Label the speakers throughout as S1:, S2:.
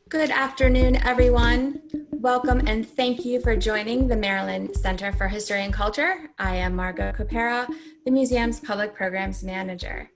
S1: Good afternoon, everyone. Welcome and thank you for joining the Maryland Center for History and Culture. I am Margot Copera, the museum's public programs manager.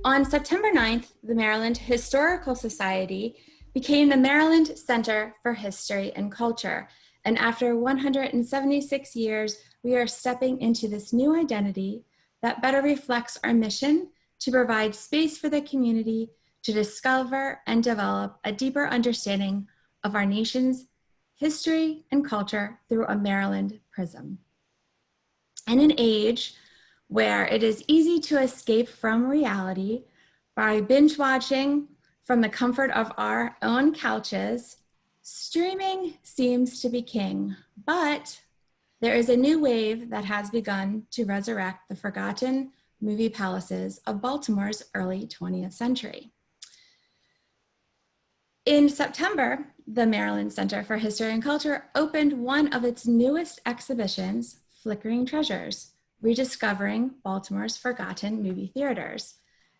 S1: On September 9th, the Maryland Historical Society became the Maryland Center for History and Culture. And after 176 years, we are stepping into this new identity that better reflects our mission to provide space for the community to discover and develop a deeper understanding of our nation's history and culture through a Maryland prism. In an age where it is easy to escape from reality by binge watching from the comfort of our own couches, streaming seems to be king, but there is a new wave that has begun to resurrect the forgotten movie palaces of Baltimore's early 20th century. In September, the Maryland Center for History and Culture opened one of its newest exhibitions, Flickering Treasures, Rediscovering Baltimore's Forgotten Movie Theaters.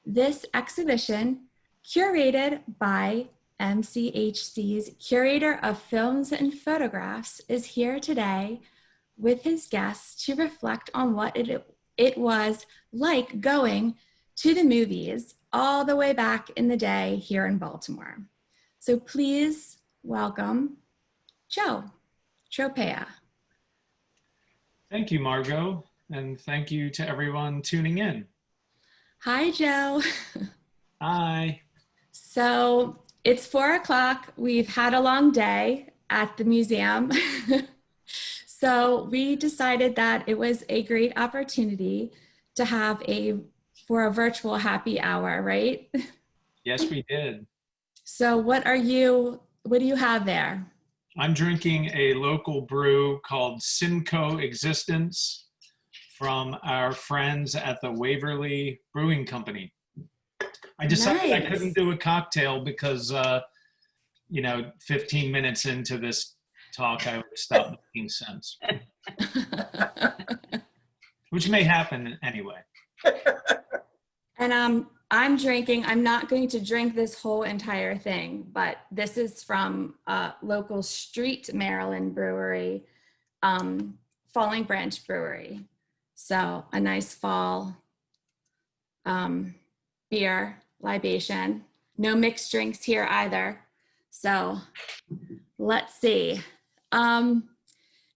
S1: This exhibition, curated by MCHC's Curator of Films and Photographs, is here today with his guests to reflect on what it was like going to the movies all the way back in the day here in Baltimore. So please welcome Joe Tropea.
S2: Thank you, Margot, and thank you to everyone tuning in.
S1: Hi, Joe.
S2: Hi.
S1: So it's 4 o'clock. We've had a long day at the museum. So we decided that it was a great opportunity to have for a virtual happy hour, right?
S2: Yes, we did.
S1: So what do you have there?
S2: I'm drinking a local brew called Simcoe Existence from our friends at the Waverly Brewing Company. I decided I couldn't do a cocktail because, 15 minutes into this talk, I would stop making sense. Which may happen anyway.
S1: And I'm not going to drink this whole entire thing, but this is from a local Street, Maryland brewery, Falling Branch Brewery. So a nice fall beer libation. No mixed drinks here either. So let's see.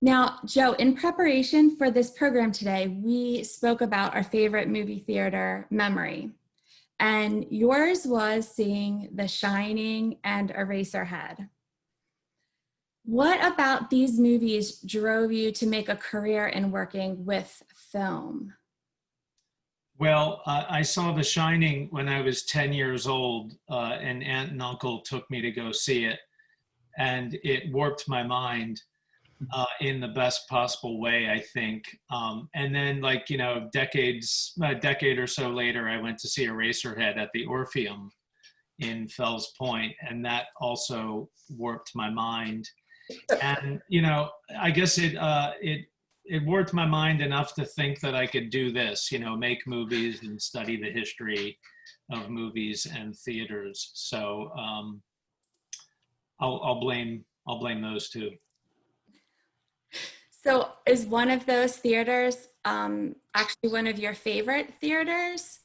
S1: Now, Joe, in preparation for this program today, we spoke about our favorite movie theater memory. And yours was seeing The Shining and Eraserhead. What about these movies drove you to make a career in working with film?
S2: Well, I saw The Shining when I was 10 years old, and aunt and uncle took me to go see it. And it warped my mind in the best possible way, I think. And then a decade or so later, I went to see Eraserhead at the Orpheum in Fells Point, and that also warped my mind. And, I guess it warped my mind enough to think that I could do this, make movies and study the history of movies and theaters. So I'll blame those two.
S1: So is one of those theaters actually one of your favorite theaters?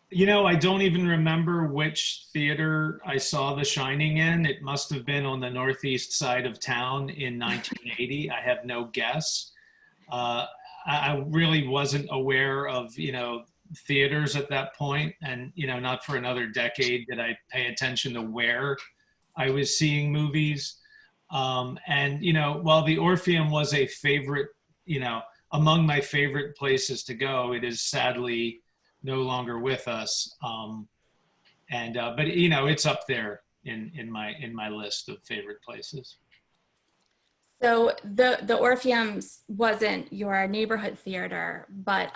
S2: I don't even remember which theater I saw The Shining in. It must have been on the northeast side of town in 1980. I have no guess. I really wasn't aware of, theaters at that point. And, not for another decade did I pay attention to where I was seeing movies. And, while the Orpheum was a favorite, among my favorite places to go, it is sadly no longer with us. But it's up there in my list of favorite places.
S1: So the Orpheum wasn't your neighborhood theater, but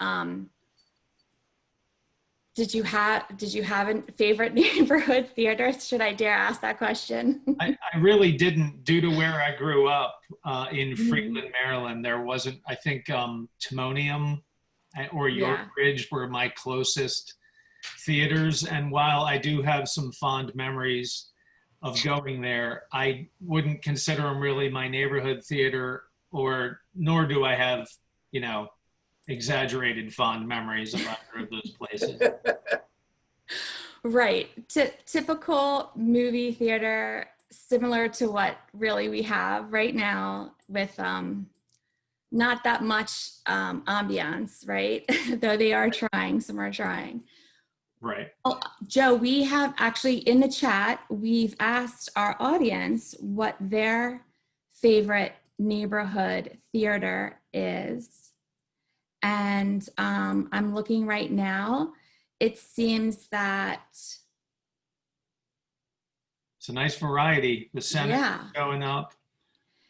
S1: did you have a favorite neighborhood theater? Should I dare ask that question?
S2: I really didn't, due to where I grew up in Freeland, Maryland. There wasn't, I think Timonium or Yorkbridge were my closest theaters. And while I do have some fond memories of going there. I wouldn't consider them really my neighborhood theater, nor do I have, you know, exaggerated fond memories of either of those places.
S1: Right. Typical movie theater, similar to what really we have right now, with not that much ambiance, right? Though they are trying, some are trying.
S2: Right.
S1: Oh, Joe, we have actually in the chat, we've asked our audience what their favorite neighborhood theater is. And I'm looking right now. It seems that
S2: it's a nice variety. The Senate is going up.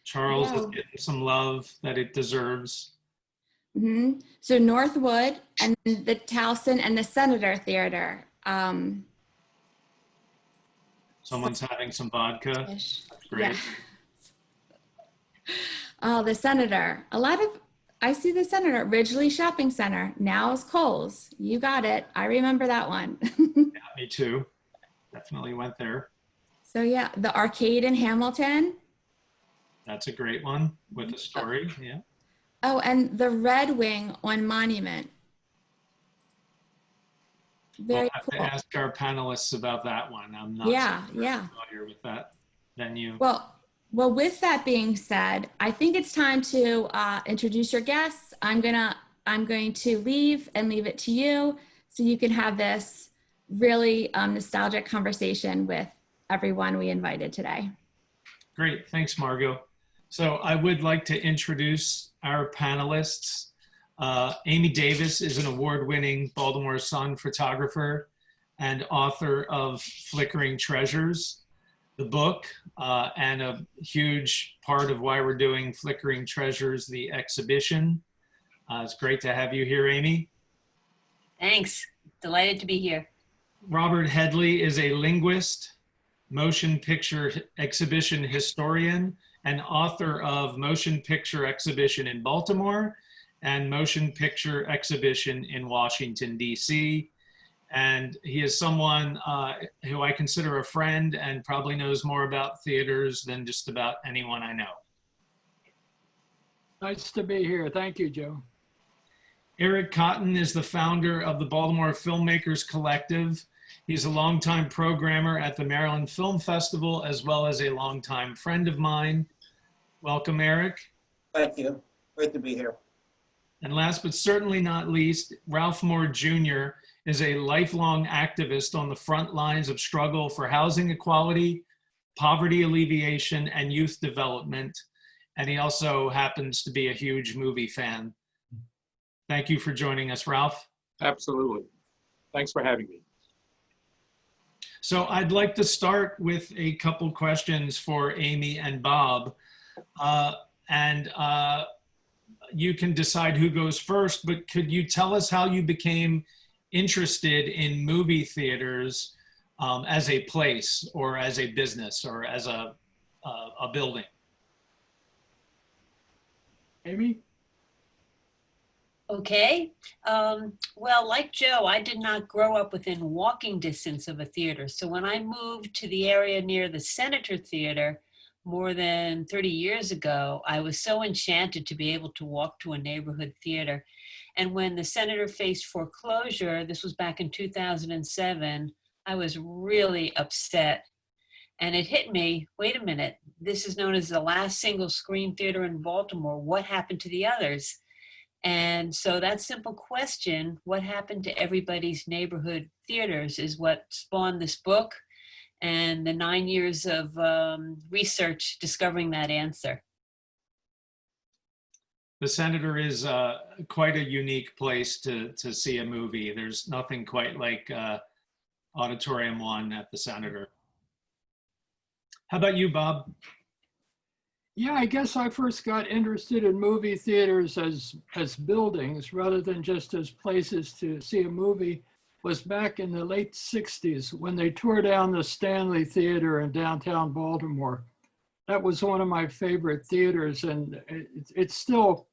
S2: Charles is getting some love that it deserves.
S1: Mm-hmm. So Northwood and the Towson and the Senator Theater.
S2: Someone's having some vodka. That's great.
S1: Yeah. Oh, the Senator. I see the Senator. Ridgely Shopping Center. Now is Kohl's. You got it. I remember that one.
S2: Yeah, me too. Definitely went there.
S1: So yeah, the Arcade in Hamilton.
S2: That's a great one with a story. Yeah.
S1: Oh, and the Red Wing on Monument. Very
S2: cool. We'll have to ask our panelists about that one. I'm not familiar with that venue.
S1: Well, with that being said, I think it's time to introduce your guests. I'm going to leave it to you so you can have this really nostalgic conversation with everyone we invited today.
S2: Great, thanks, Margot. So I would like to introduce our panelists. Amy Davis is an award-winning Baltimore Sun photographer and author of Flickering Treasures, the book, and a huge part of why we're doing Flickering Treasures, the exhibition. It's great to have you here, Amy.
S3: Thanks, delighted to be here.
S2: Robert Headley is a linguist, motion picture exhibition historian, and author of Motion Picture Exhibition in Baltimore and Motion Picture Exhibition in Washington, D.C. And he is someone who I consider a friend and probably knows more about theaters than just about anyone I know.
S4: Nice to be here. Thank you, Joe.
S2: Eric Cotten is the founder of the Baltimore Filmmakers Collective. He's a longtime programmer at the Maryland Film Festival, as well as a longtime friend of mine. Welcome, Eric.
S5: Thank you. Great to be here.
S2: And last but certainly not least, Ralph Moore Jr. is a lifelong activist on the front lines of struggle for housing equality, poverty alleviation, and youth development. And he also happens to be a huge movie fan. Thank you for joining us, Ralph.
S6: Absolutely. Thanks for having me.
S2: So I'd like to start with a couple questions for Amy and Bob. You can decide who goes first, but could you tell us how you became interested in movie theaters as a place or as a business or as a building?
S4: Amy?
S3: Okay. Well, like Joe, I did not grow up within walking distance of a theater. So when I moved to the area near the Senator Theater more than 30 years ago, I was so enchanted to be able to walk to a neighborhood theater. And when the Senator faced foreclosure, this was back in 2007, I was really upset. And it hit me, wait a minute, this is known as the last single screen theater in Baltimore. What happened to the others? And so that simple question, what happened to everybody's neighborhood theaters, is what spawned this book and the 9 years of research discovering that answer.
S2: The Senator is quite a unique place to see a movie. There's nothing quite like Auditorium 1 at the Senator. How about you, Bob?
S4: Yeah, I guess I first got interested in movie theaters as buildings rather than just as places to see a movie was back in the late 60s when they tore down the Stanley Theater in downtown Baltimore. That was one of my favorite theaters, and it still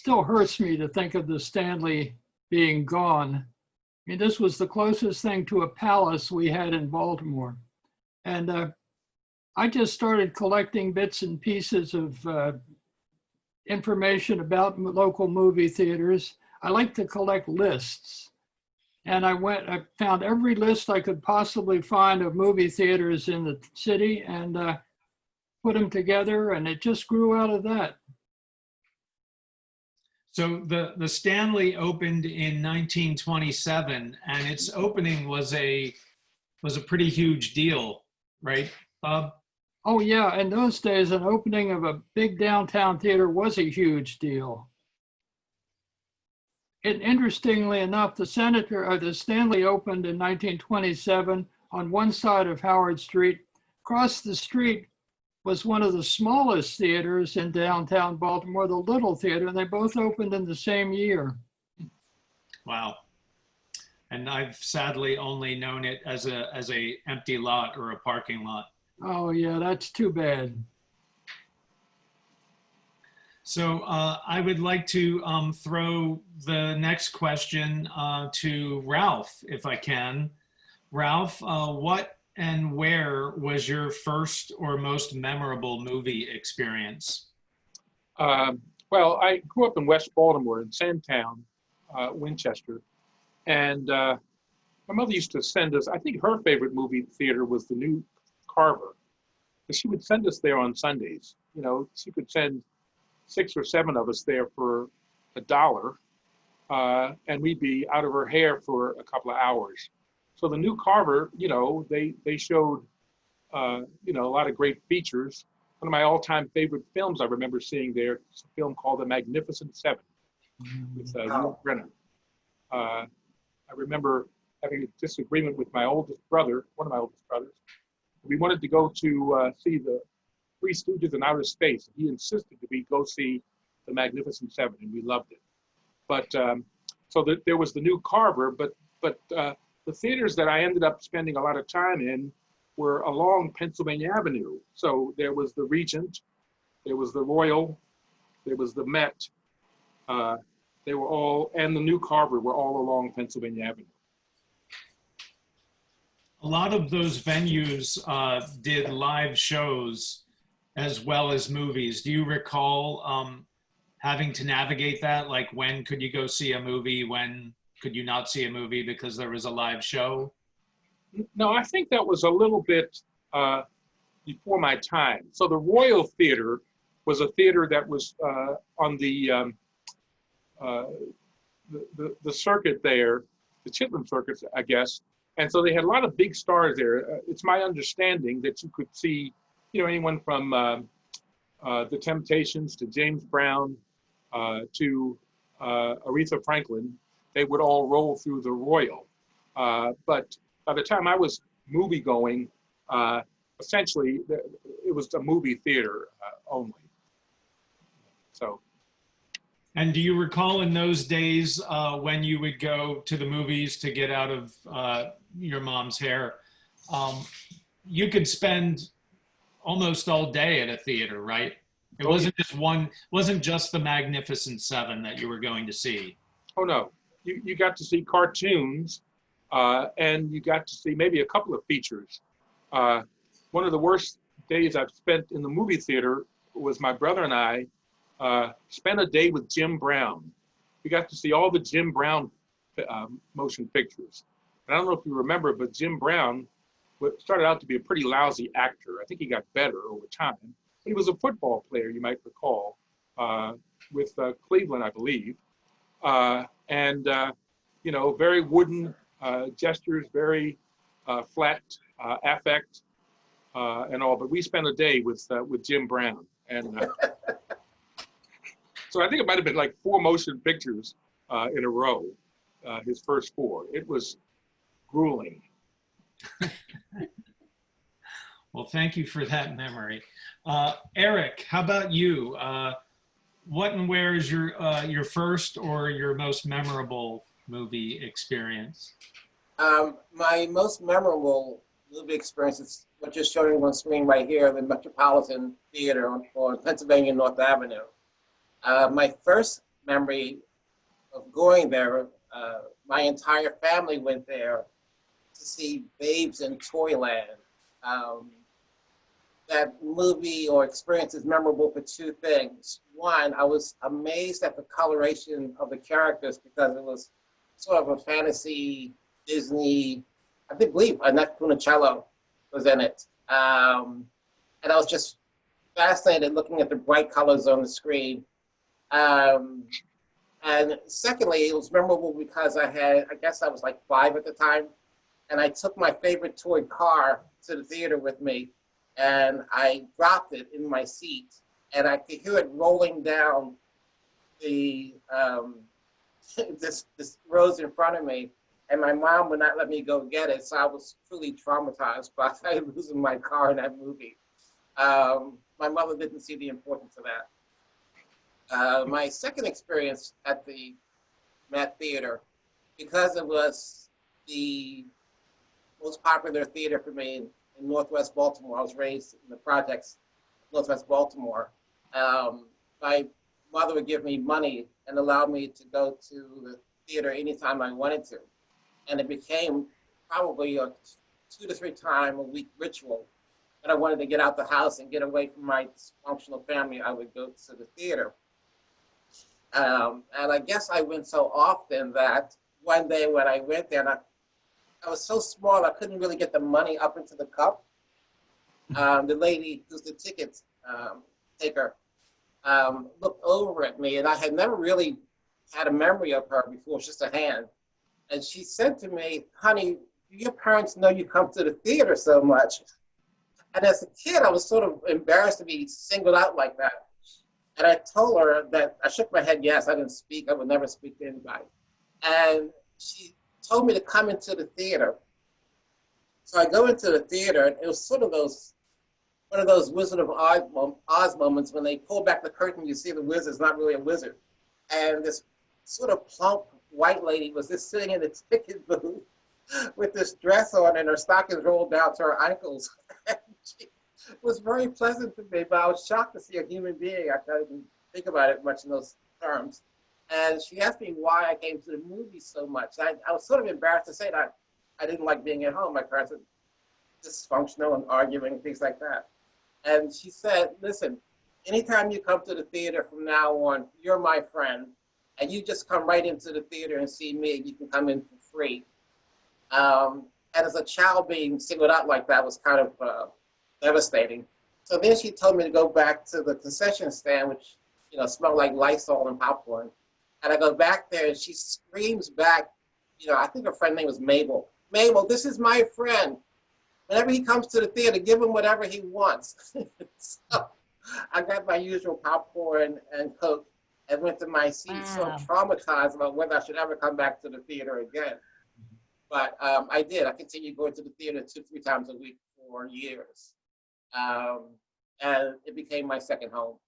S4: hurts me to think of the Stanley being gone. I mean, this was the closest thing to a palace we had in Baltimore. And I just started collecting bits and pieces of information about local movie theaters. I like to collect lists. And I found every list I could possibly find of movie theaters in the city and put them together, and it just grew out of that.
S2: So the Stanley opened in 1927, and its opening was a pretty huge deal, right, Bob?
S4: Oh yeah, in those days, an opening of a big downtown theater was a huge deal. And interestingly enough, the Stanley opened in 1927 on one side of Howard Street. Across the street was one of the smallest theaters in downtown Baltimore, the Little Theater, and they both opened in the same year.
S2: Wow. And I've sadly only known it as a empty lot or a parking lot.
S4: Oh yeah, that's too bad.
S2: So I would like to throw the next question to Ralph, if I can. Ralph, what and where was your first or most memorable movie experience?
S6: Well, I grew up in West Baltimore in Sandtown, Winchester. And my mother used to send us, I think her favorite movie theater was the New Carver. But she would send us there on Sundays. You know, she could send 6 or 7 of us there for $1, and we'd be out of her hair for a couple of hours. So the New Carver, you know, they showed, you know, a lot of great features. One of my all-time favorite films I remember seeing there is a film called The Magnificent Seven with Yul Brynner. I remember having a disagreement with my oldest brother, one of my oldest brothers. We wanted to go to see the Three Stooges in Outer Space. He insisted that we go see The Magnificent Seven, and we loved it. But so there was the New Carver, but the theaters that I ended up spending a lot of time in were along Pennsylvania Avenue. So there was the Regent, there was the Royal, there was the Met. They were all, and the New Carver were all along Pennsylvania Avenue.
S2: A lot of those venues did live shows as well as movies. Do you recall having to navigate that? Like, when could you go see a movie? When could you not see a movie because there was a live show?
S6: No, I think that was a little bit before my time. So the Royal Theater was a theater that was on the circuit there, the Chitlin circuits, I guess. And so they had a lot of big stars there. It's my understanding that you could see, you know, anyone from the Temptations to James Brown to Aretha Franklin. They would all roll through the Royal. But by the time I was movie going, essentially it was a movie theater only. So.
S2: And do you recall in those days when you would go to the movies to get out of your mom's hair, you could spend almost all day at a theater, right? It wasn't just the Magnificent Seven that you were going to see.
S6: Oh no, you got to see cartoons and you got to see maybe a couple of features. One of the worst days I've spent in the movie theater was my brother and I spent a day with Jim Brown. We got to see all the Jim Brown motion pictures. And I don't know if you remember, but Jim Brown started out to be a pretty lousy actor. I think he got better over time. But he was a football player, you might recall, with Cleveland, I believe. And you know, very wooden gestures, very flat affect and all. But we spent a day with Jim Brown. And so I think it might have been like 4 motion pictures in a row, his first 4. It was grueling.
S2: Well, thank you for that memory. Eric, how about you? What and where is your first or your most memorable movie experience?
S5: My most memorable movie experience is what you're showing on screen right here, the Metropolitan Theater on Pennsylvania North Avenue. My first memory of going there, my entire family went there to see Babes in Toyland. that movie or experience is memorable for two things. One, I was amazed at the coloration of the characters because it was sort of a fantasy Disney. I believe Annette Funicello was in it, and I was just fascinated looking at the bright colors on the screen. And secondly, it was memorable because I guess I was like 5 at the time, and I took my favorite toy car to the theater with me, and I dropped it in my seat, and I could hear it rolling down the this rows in front of me, and my mom would not let me go get it, so I was truly traumatized by losing my car in that movie. My mother didn't see the importance of that. My second experience at the Met Theater, because it was the most popular theater for me in Northwest Baltimore. I was raised in the projects of Northwest Baltimore. My mother would give me money and allow me to go to the theater anytime I wanted to. And it became probably a 2 to 3 time a week ritual. When I wanted to get out the house and get away from my dysfunctional family, I would go to the theater. And I guess I went so often that one day when I went there, and I was so small, I couldn't really get the money up into the cup. The lady who's the ticket taker looked over at me, and I had never really had a memory of her before, just a hand. And she said to me, "Honey, do your parents know you come to the theater so much?" And as a kid, I was sort of embarrassed to be singled out like that. And I told her that, I shook my head, yes, I didn't speak, I would never speak to anybody. And she told me to come into the theater. So I go into the theater, and it was sort of one of those Wizard of Oz moments when they pull back the curtain, you see the wizard's not really a wizard. And this sort of plump white lady was just sitting in the ticket booth with this dress on and her stockings rolled down to her ankles. She was very pleasant to me, but I was shocked to see a human being. I didn't think about it much in those terms. And she asked me why I came to the movies so much. I was sort of embarrassed to say that I didn't like being at home. My parents were dysfunctional and arguing and things like that. And she said, "Listen, anytime you come to the theater from now on, you're my friend, and you just come right into the theater and see me. You can come in for free." And as a child, being singled out like that was kind of devastating. So then she told me to go back to the concession stand, which smelled like Lysol and popcorn. And I go back there, and she screams back, I think her friend name was Mabel. "Mabel, this is my friend. Whenever he comes to the theater, give him whatever he wants." So I got my usual popcorn and Coke and went to my seat,
S3: Wow.
S5: so traumatized about whether I should ever come back to the theater again. But I did. I continued going to the theater 2-3 times a week for years. And it became my second home.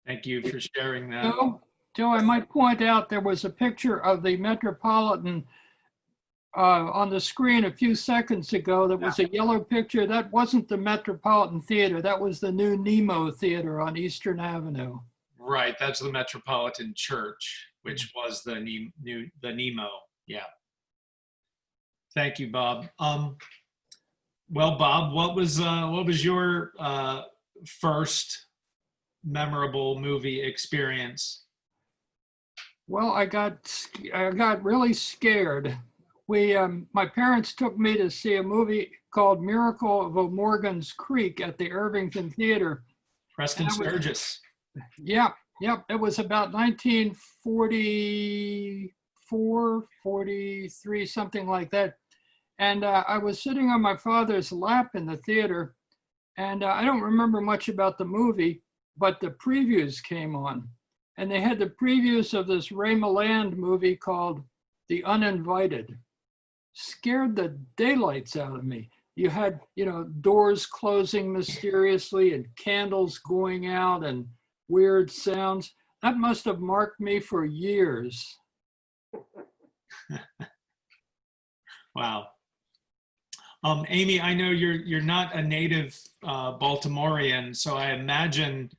S2: Thank you for sharing that.
S4: Joe, I might point out there was a picture of the Metropolitan on the screen a few seconds ago. That was a yellow picture. That wasn't the Metropolitan Theater. That was the new Nemo Theater on Eastern Avenue.
S2: Right, that's the Metropolitan Church, which was the Nemo. Yeah. Thank you, Bob. Well, Bob, what was your first memorable movie experience?
S4: Well, I got really scared. My parents took me to see a movie called Miracle of O'Morgan's Creek at the Irvington Theater.
S2: Preston Sturgis.
S4: Yep. It was about 1944, 43, something like that. And I was sitting on my father's lap in the theater, and I don't remember much about the movie, but the previews came on. And they had the previews of this Ray Milland movie called The Uninvited. Scared the daylights out of me. You had, doors closing mysteriously and candles going out and weird sounds. That must have marked me for years.
S2: Wow. Amy, I know you're not a native Baltimorean, so I imagine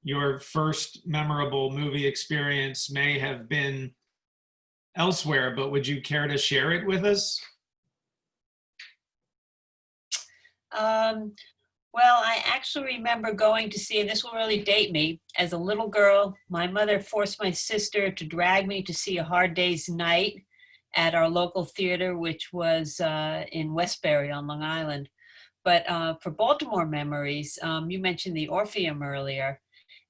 S2: your first memorable movie experience may have been elsewhere, but would you care to share it with us?
S3: Well, I actually remember going to see, and this will really date me, as a little girl, my mother forced my sister to drag me to see A Hard Day's Night at our local theater, which was in Westbury on Long Island. But for Baltimore memories, you mentioned the Orpheum earlier.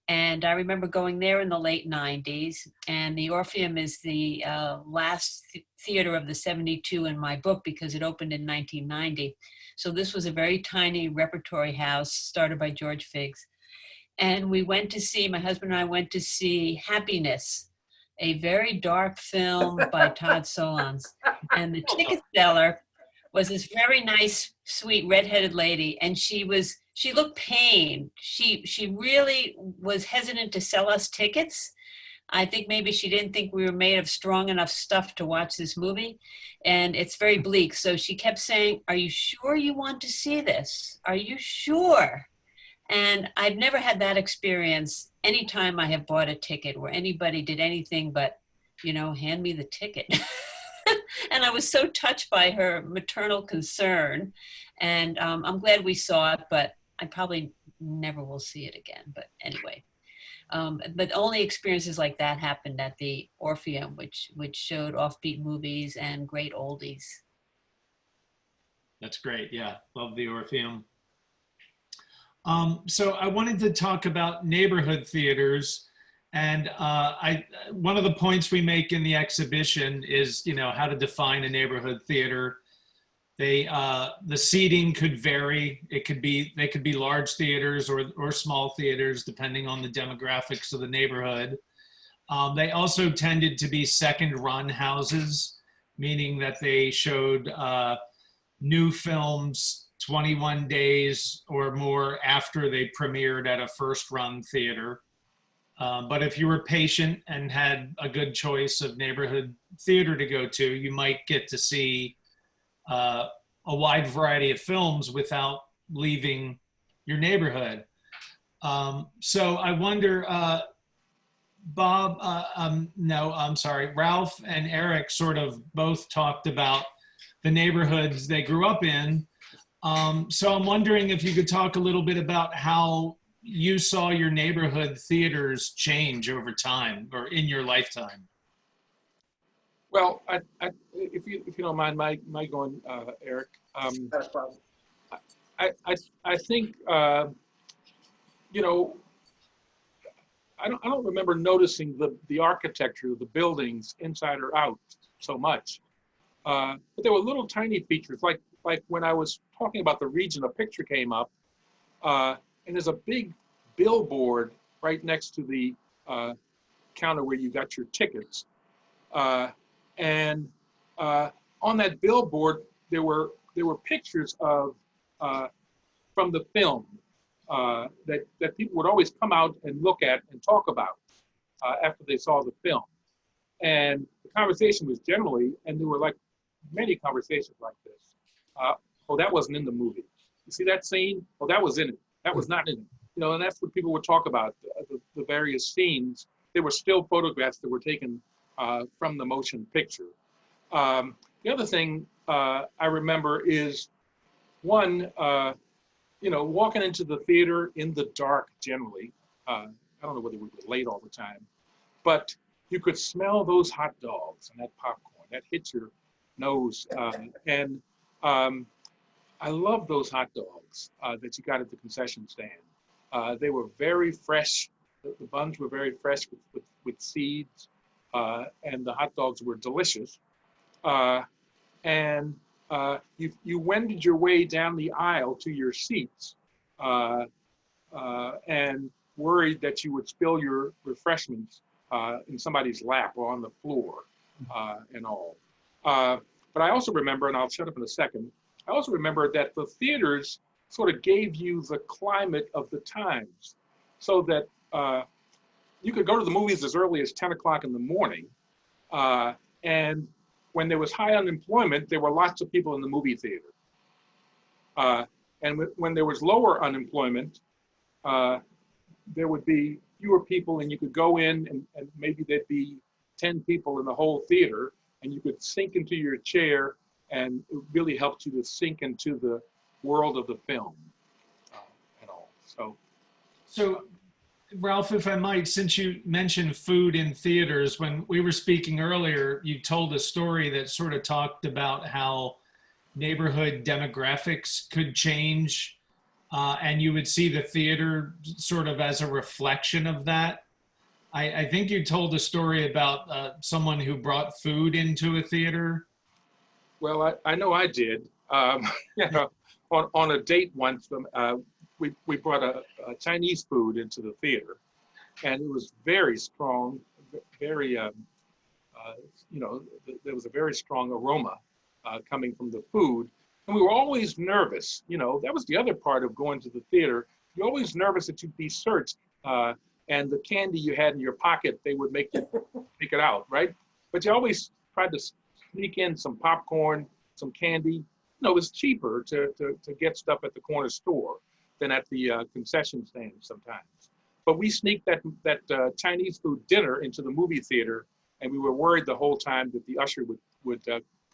S3: And I remember going there in the late 90s. And the Orpheum is the last theater of the 72 in my book because it opened in 1990. So this was a very tiny repertory house started by George Figgs. And we went to see, my husband and I went to see Happiness, a very dark film by Todd Solondz. And the ticket seller was this very nice, sweet, redheaded lady. And she looked pained. She really was hesitant to sell us tickets. I think maybe she didn't think we were made of strong enough stuff to watch this movie. And it's very bleak. So she kept saying, "Are you sure you want to see this? Are you sure?" And I've never had that experience anytime I have bought a ticket where anybody did anything but, hand me the ticket. And I was so touched by her maternal concern. And I'm glad we saw it, but I probably never will see it again. But anyway, but only experiences like that happened at the Orpheum, which showed offbeat movies and great oldies.
S2: That's great. Yeah, love the Orpheum. So I wanted to talk about neighborhood theaters. And one of the points we make in the exhibition is, how to define a neighborhood theater. The seating could vary. They could be large theaters or small theaters, depending on the demographics of the neighborhood. They also tended to be second-run houses, meaning that they showed new films 21 days or more after they premiered at a first-run theater. But if you were patient and had a good choice of neighborhood theater to go to, you might get to see a wide variety of films without leaving your neighborhood. So I wonder, Ralph and Eric sort of both talked about the neighborhoods they grew up in. So I'm wondering if you could talk a little bit about how you saw your neighborhood theaters change over time or in your lifetime.
S6: Well, if you don't mind my going, Eric.
S5: Not a problem.
S6: I think I don't remember noticing the architecture of the buildings inside or out so much, but there were little tiny features like when I was talking about the Regent, a picture came up, and there's a big billboard right next to the counter where you got your tickets. And on that billboard, there were pictures of from the film that people would always come out and look at and talk about after they saw the film. And the conversation was generally, and there were like many conversations like this. Oh, that wasn't in the movie. You see that scene? Oh, that was in it. That was not in it. And that's what people would talk about, the various scenes. There were still photographs that were taken from the motion picture. The other thing I remember is one, walking into the theater in the dark generally. I don't know whether we were late all the time, but you could smell those hot dogs and that popcorn. That hits your nose. And I love those hot dogs that you got at the concession stand. They were very fresh. The buns were very fresh with seeds, and the hot dogs were delicious. And you wended your way down the aisle to your seats and worried that you would spill your refreshments in somebody's lap or on the floor and all. But I also remember, and I'll shut up in a second, I also remember that the theaters sort of gave you the climate of the times, so that you could go to the movies as early as 10 o'clock in the morning. And when there was high unemployment, there were lots of people in the movie theater. And when there was lower unemployment, there would be fewer people, and you could go in and maybe there'd be 10 people in the whole theater, and you could sink into your chair, and it really helped you to sink into world of the film at all.
S2: So, Ralph, if I might, since you mentioned food in theaters, when we were speaking earlier, you told a story that sort of talked about how neighborhood demographics could change, and you would see the theater sort of as a reflection of that. I think you told a story about someone who brought food into a theater.
S6: Well, I know I did. You know, on a date once, we brought a Chinese food into the theater, and it was very strong, very, you know, there was a very strong aroma coming from the food. And we were always nervous, you know, that was the other part of going to the theater. You're always nervous that you'd be searched, and the candy you had in your pocket, they would make you take it out, right? But you always tried to sneak in some popcorn, some candy. You know, it was cheaper to get stuff at the corner store than at the concession stand sometimes. But we sneaked that Chinese food dinner into the movie theater, and we were worried the whole time that the usher would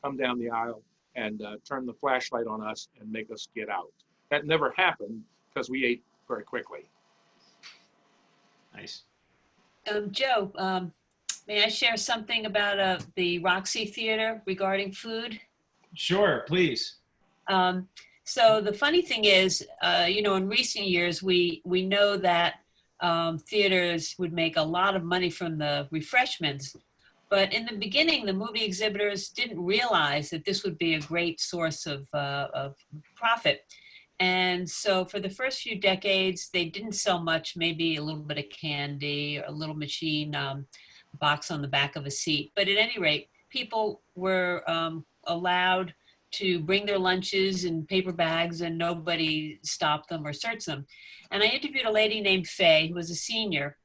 S6: come down the aisle and turn the flashlight on us and make us get out. That never happened because we ate very quickly.
S2: Nice.
S3: Joe, may I share something about the Roxy Theater regarding food?
S2: Sure, please.
S3: So the funny thing is, you know, in recent years, we know that theaters would make a lot of money from the refreshments. But in the beginning, the movie exhibitors didn't realize that this would be a great source of profit. And so for the first few decades, they didn't sell much, maybe a little bit of candy, or a little machine box on the back of a seat. But at any rate, people were allowed to bring their lunches in paper bags, and nobody stopped them or searched them. And I interviewed a lady named Faye, who was a senior,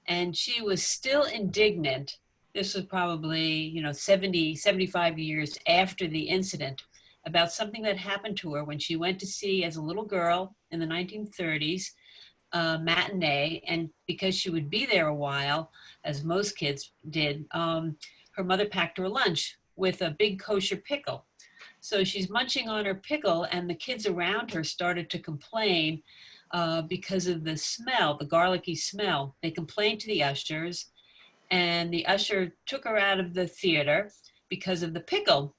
S3: and she was still indignant. This was probably, you know, 70, 75 years after the incident, about something that happened to her when she went to see, as a little girl in the 1930s, matinee. And because she would be there a while, as most kids did, her mother packed her lunch with a big kosher pickle. So she's munching on her pickle, and the kids around her started to complain because of the smell, the garlicky smell. They complained to the ushers, and the usher took her out of the theater because of the pickle.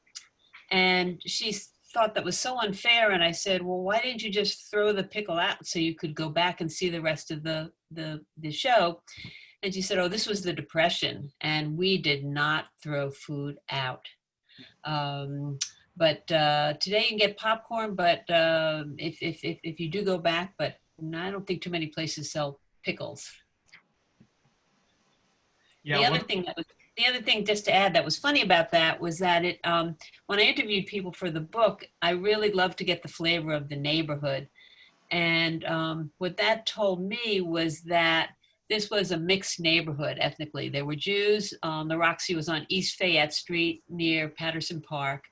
S3: And she thought that was so unfair. And I said, well, why didn't you just throw the pickle out so you could go back and see the rest of the show? And she said, oh, this was the Depression, and we did not throw food out. But today you can get popcorn, but if you do go back, but I don't think too many places sell pickles. Yeah, the other thing, just to add, that was funny about that was that when I interviewed people for the book, I really loved to get the flavor of the neighborhood. And what that told me was that this was a mixed neighborhood ethnically. There were Jews. The Roxy was on East Fayette Street near Patterson Park.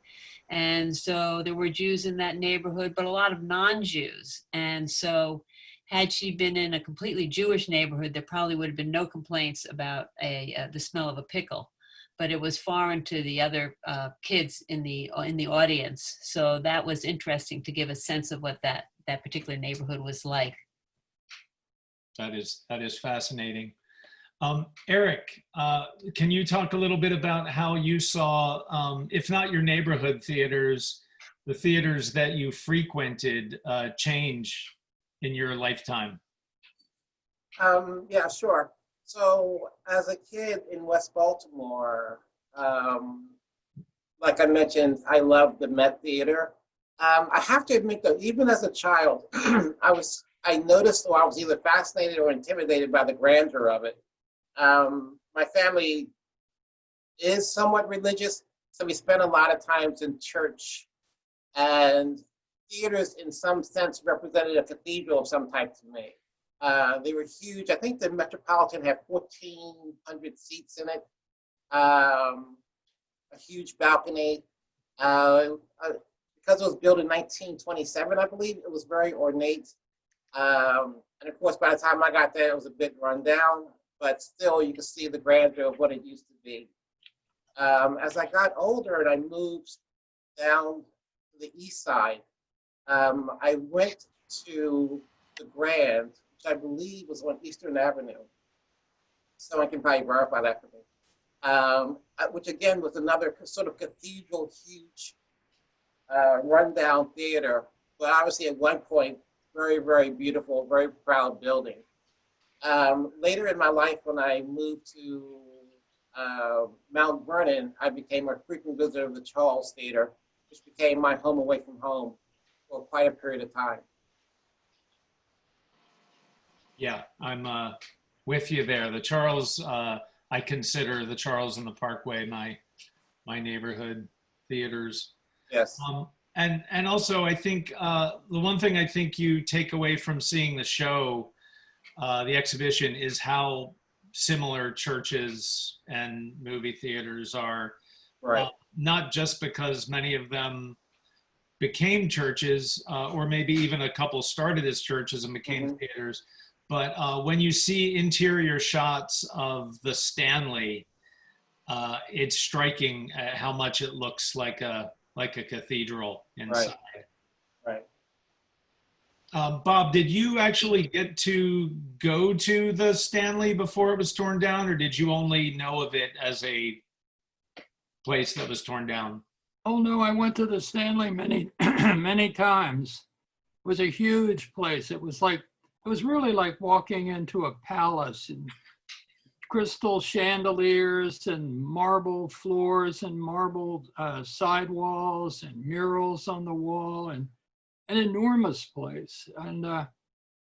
S3: And so there were Jews in that neighborhood, but a lot of non-Jews. And so had she been in a completely Jewish neighborhood, there probably would have been no complaints about the smell of a pickle. But it was foreign to the other kids in the audience. So that was interesting to give a sense of what that particular neighborhood was like.
S2: That is fascinating. Eric, can you talk a little bit about how you saw, if not your neighborhood theaters, the theaters that you frequented change in your lifetime?
S5: Yeah, sure. So as a kid in West Baltimore, like I mentioned, I loved the Met Theater. I have to admit though, even as a child, I noticed, or I was either fascinated or intimidated by the grandeur of it. My family is somewhat religious, so we spent a lot of times in church, and theaters in some sense represented a cathedral of some type to me. They were huge. I think the Metropolitan had 1,400 seats in it, a huge balcony. Because it was built in 1927, I believe, it was very ornate. And of course, by the time I got there, it was a bit run down, but still you can see the grandeur of what it used to be. As I got older and I moved down to the east side, I went to the Grand, which I believe was on Eastern Avenue. Someone can probably verify that for me. Which again was another sort of cathedral, huge, rundown theater, but obviously at one point, very, very beautiful, very proud building. Later in my life, when I moved to Mount Vernon, I became a frequent visitor of the Charles Theater, which became my home away from home for quite a period of time.
S2: Yeah, I'm with you there. The Charles, I consider the Charles and the Parkway my neighborhood theaters.
S5: Yes.
S2: And also, I think the one thing I think you take away from seeing the show, the exhibition, is how similar churches and movie theaters are.
S5: Right.
S2: Not just because many of them became churches, or maybe even a couple started as churches and became theaters, but when you see interior shots of the Stanley, it's striking how much it looks like a cathedral inside.
S5: Right.
S2: Bob, did you actually get to go to the Stanley before it was torn down, or did you only know of it as a place that was torn down?
S4: Oh no, I went to the Stanley many, many times. It was a huge place. It was really like walking into a palace, and crystal chandeliers and marble floors and marble sidewalls and murals on the wall, and an enormous place. And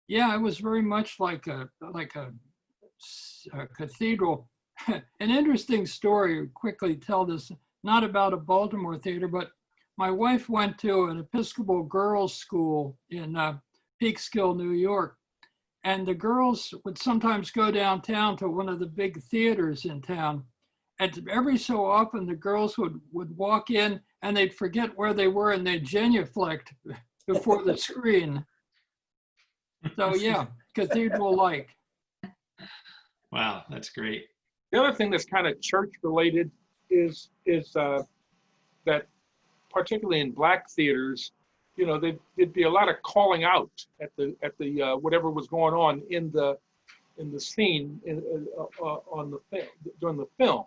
S4: yeah, it was very much like a cathedral. An interesting story, quickly tell this, not about a Baltimore theater, but my wife went to an Episcopal girls' school in Peekskill, New York. And the girls would sometimes go downtown to one of the big theaters in town. And every so often, the girls would walk in and they'd forget where they were and they'd genuflect before the screen. So yeah, cathedral-like.
S2: Wow, that's great.
S6: The other thing that's kind of church related is that particularly in Black theaters, you know, there'd be a lot of calling out at the whatever was going on in the scene on the film during the film.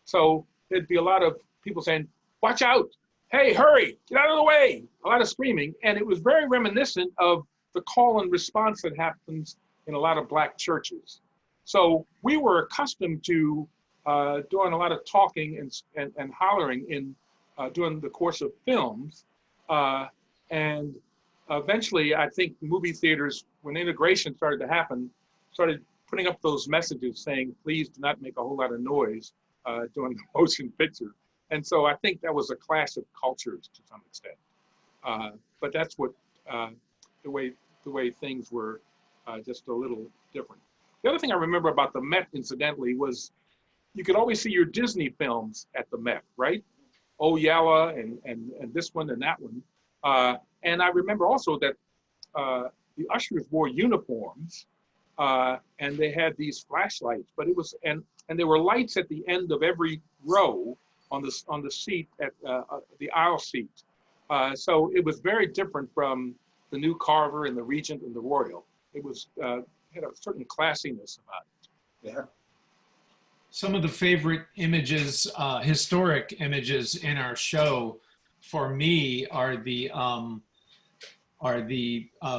S6: So there'd be a lot of people saying, "Watch out! Hey, hurry! Get out of the way!" A lot of screaming, and it was very reminiscent of the call and response that happens in a lot of Black churches. So we were accustomed to doing a lot of talking and hollering in during the course of films. And eventually, I think movie theaters, when integration started to happen, started putting up those messages saying, "Please do not make a whole lot of noise during the motion picture." And so I think that was a clash of cultures to some extent. But that's what the way things were just a little different. The other thing I remember about the Met, incidentally, was you could always see your Disney films at the Met, right? Oh Yalla and this one and that one. And I remember also that the ushers wore uniforms and they had these flashlights, but it was, and there were lights at the end of every row on the seat at the aisle seat. So it was very different from the new Carver and the Regent and the Royal. It was, had a certain classiness about it.
S5: Yeah.
S2: Some of the favorite images, historic images in our show, for me, are the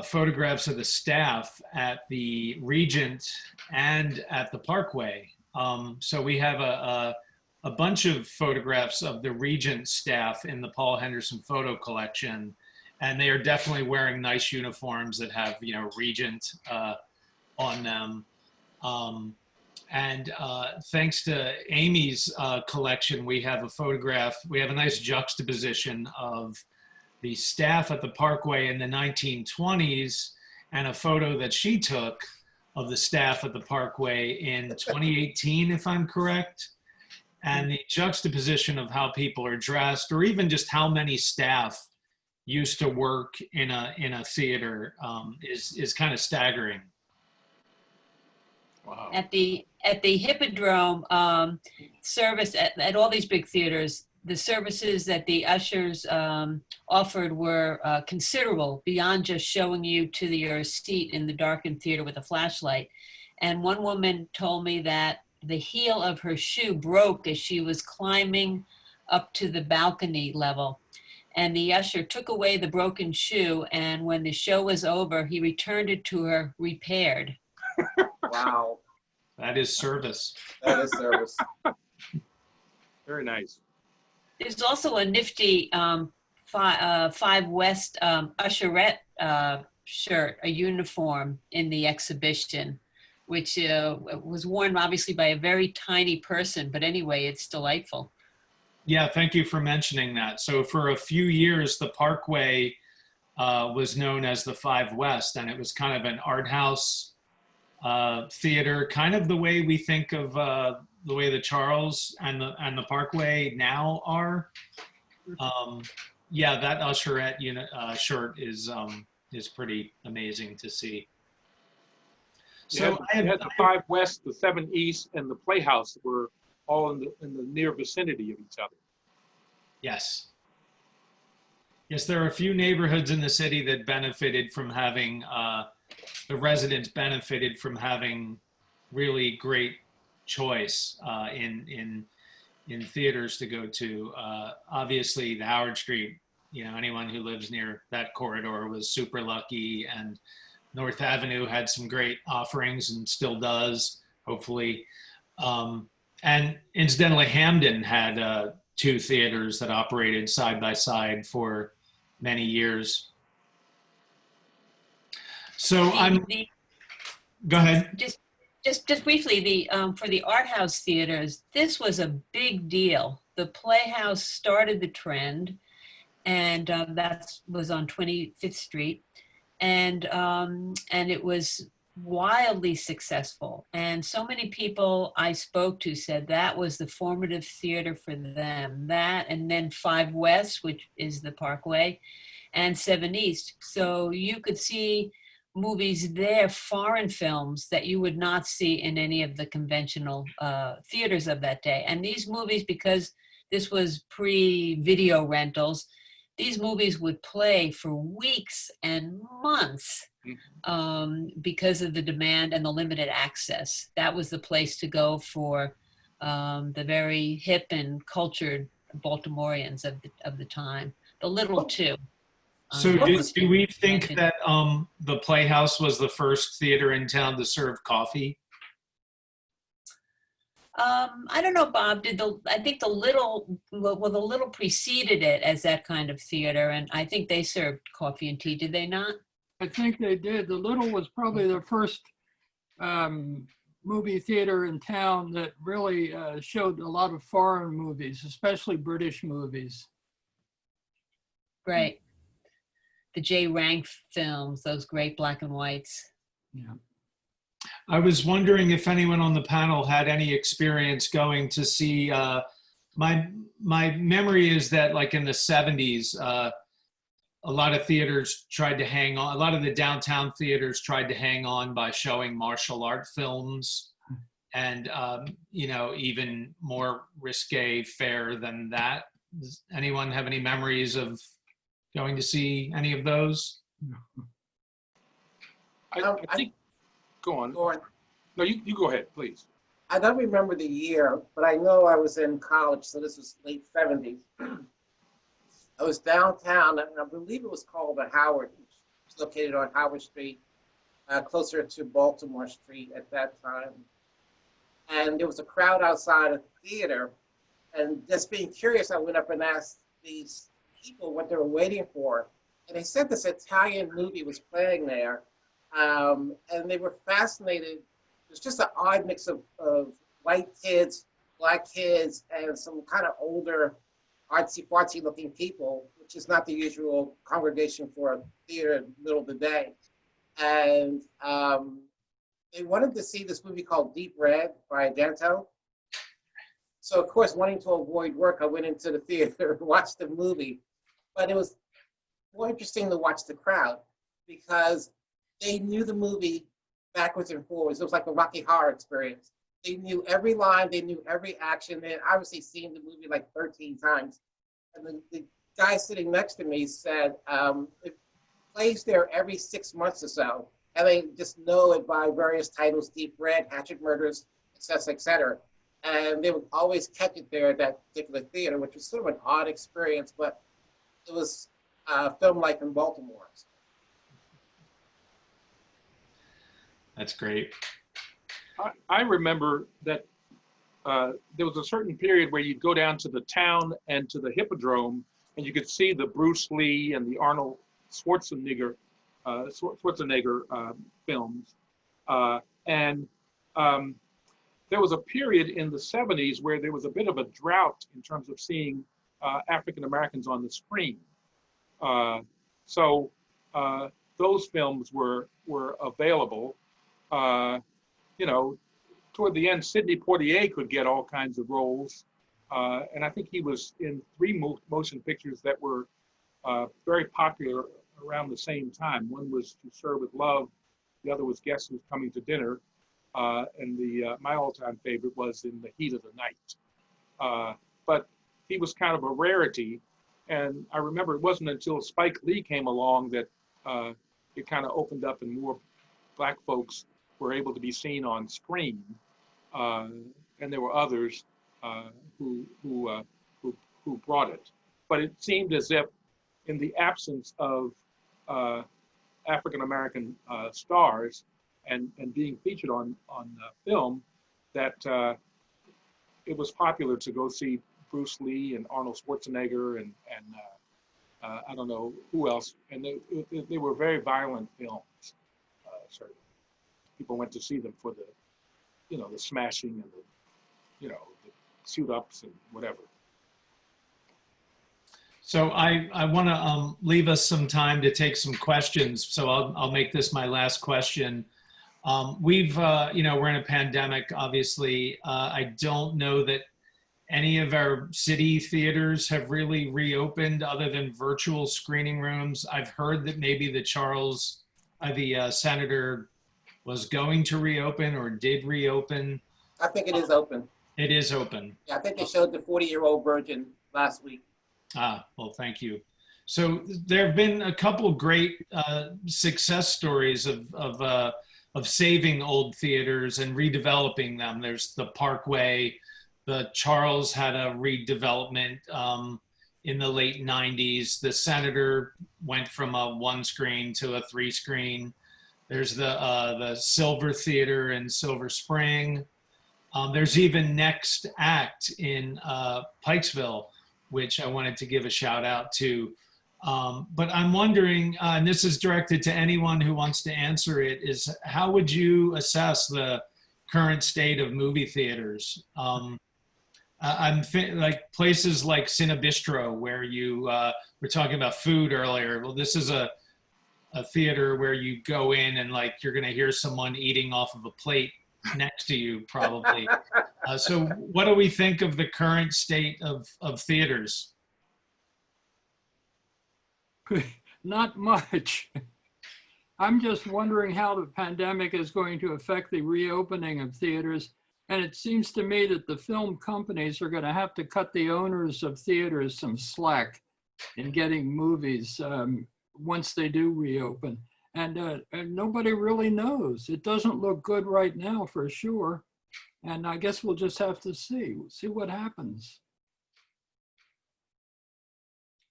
S2: photographs of the staff at the Regent and at the Parkway. So we have a bunch of photographs of the Regent staff in the Paul Henderson photo collection, and they are definitely wearing nice uniforms that have, you know, Regent on them. And thanks to Amy's collection, we have a photograph, we have a nice juxtaposition of the staff at the Parkway in the 1920s and a photo that she took of the staff at the Parkway in 2018, if I'm correct. And the juxtaposition of how people are dressed, or even just how many staff used to work in a theater is kind of staggering.
S6: Wow.
S3: At the Hippodrome service at all these big theaters, the services that the ushers offered were considerable beyond just showing you to your seat in the darkened theater with a flashlight. And one woman told me that the heel of her shoe broke as she was climbing up to the balcony level. And the usher took away the broken shoe, and when the show was over, he returned it to her repaired.
S5: Wow,
S2: That is service.
S5: that is service.
S6: Very nice.
S3: There's also a nifty Five West usherette shirt, a uniform in the exhibition, which was worn obviously by a very tiny person, but anyway, it's delightful.
S2: Yeah, thank you for mentioning that. So for a few years, the Parkway was known as the Five West, and it was kind of an art house theater, kind of the way we think of the way the Charles and the Parkway now are. Yeah, that usherette shirt is pretty amazing to see. So
S6: you had the Five West, the Seven East, and the Playhouse were all in the near vicinity of each other.
S2: Yes. Yes, there are a few neighborhoods in the city that benefited from having, the residents benefited from having really great choice in theaters to go to. Obviously, the Howard Street, anyone who lives near that corridor was super lucky, and North Avenue had some great offerings and still does, hopefully. And incidentally, Hamden had 2 theaters that operated side by side for many years. So go ahead.
S3: Just briefly, for the art house theaters, this was a big deal. The Playhouse started the trend, and that was on 25th Street, and it was wildly successful. And so many people I spoke to said that was the formative theater for them. That, and then Five West, which is the Parkway, and 7 East. So you could see movies there, foreign films that you would not see in any of the conventional theaters of that day. And these movies, because this was pre-video rentals, these movies would play for weeks and months because of the demand and the limited access. That was the place to go for the very hip and cultured Baltimoreans of the time. The little too.
S2: So do we think that the Playhouse was the first theater in town to serve coffee?
S3: I don't know, Bob. I think the Little preceded it as that kind of theater, and I think they served coffee and tea. Did they not?
S4: I think they did. The Little was probably the first movie theater in town that really showed a lot of foreign movies, especially British movies.
S3: Right. The J. Rank films, those great black and whites.
S4: Yeah.
S2: I was wondering if anyone on the panel had any experience going to see, my memory is that like in the 70s, a lot of theaters tried to hang on, a lot of the downtown theaters tried to hang on by showing martial art films and, even more risque fare than that. Does anyone have any memories of going to see any of those?
S6: I think, go on. No, you go ahead, please.
S5: I don't remember the year, but I know I was in college, so this was late 70s. I was downtown, and I believe it was called the Howard, which was located on Howard Street, closer to Baltimore Street at that time. And there was a crowd outside of the theater, and just being curious, I went up and asked these people what they were waiting for. And they said this Italian movie was playing there, and they were fascinated. It was just an odd mix of white kids, black kids, and some kind of older, artsy-fartsy looking people, which is not the usual congregation for a theater in the middle of the day. And they wanted to see this movie called Deep Red by Argento. So of course, wanting to avoid work, I went into the theater and watched the movie. But it was more interesting to watch the crowd because they knew the movie backwards and forwards. It was like a Rocky Horror experience. They knew every line, they knew every action. They had obviously seen the movie like 13 times. And the guy sitting next to me said, it plays there every 6 months or so. And they just know it by various titles, Deep Red, Hatchet Murders, et cetera, et cetera. And they would always catch it there at that particular theater, which was sort of an odd experience, but it was filmed like in Baltimore.
S2: That's great.
S6: I remember that there was a certain period where you'd go down to the town and to the Hippodrome, and you could see the Bruce Lee and the Arnold Schwarzenegger films. And there was a period in the 70s where there was a bit of a drought in terms of seeing African Americans on the screen. So those films were available. You know, toward the end, Sidney Poitier could get all kinds of roles. And I think he was in 3 motion pictures that were very popular around the same time. One was To Serve with Love. The other was Guess Who's Coming to Dinner. And my all-time favorite was In the Heat of the Night. But he was kind of a rarity. And I remember it wasn't until Spike Lee came along that it kind of opened up and more Black folks were able to be seen on screen. And there were others who brought it. But it seemed as if in the absence of African-American stars and being featured on film, that it was popular to go see Bruce Lee and Arnold Schwarzenegger and I don't know who else. And they were very violent films, certainly. People went to see them for the, you know, the smashing and the, you know, the suit ups and whatever.
S2: So I want to leave us some time to take some questions. So I'll make this my last question. We've, you know, we're in a pandemic, obviously. I don't know that any of our city theaters have really reopened other than virtual screening rooms. I've heard that maybe the Senator was going to reopen or did reopen.
S5: I think it is open.
S2: It is open.
S5: Yeah, I think they showed the 40-year-old virgin last week.
S2: Ah, well, thank you. So there have been a couple great success stories of saving old theaters and redeveloping them. There's the Parkway. The Charles had a redevelopment in the late 90s. The Senator went from a 1-screen to a 3-screen. There's the Silver Theater in Silver Spring. There's even Next Act in Pikesville, which I wanted to give a shout out to. But I'm wondering, and this is directed to anyone who wants to answer it, is how would you assess the current state of movie theaters? Like places like Cinebistro, where you were talking about food earlier. Well, this is a theater where you go in and like you're going to hear someone eating off of a plate next to you, probably. So what do we think of the current state of theaters?
S4: Not much. I'm just wondering how the pandemic is going to affect the reopening of theaters. And it seems to me that the film companies are going to have to cut the owners of theaters some slack in getting movies once they do reopen. And nobody really knows. It doesn't look good right now for sure. And I guess we'll just have to see what happens.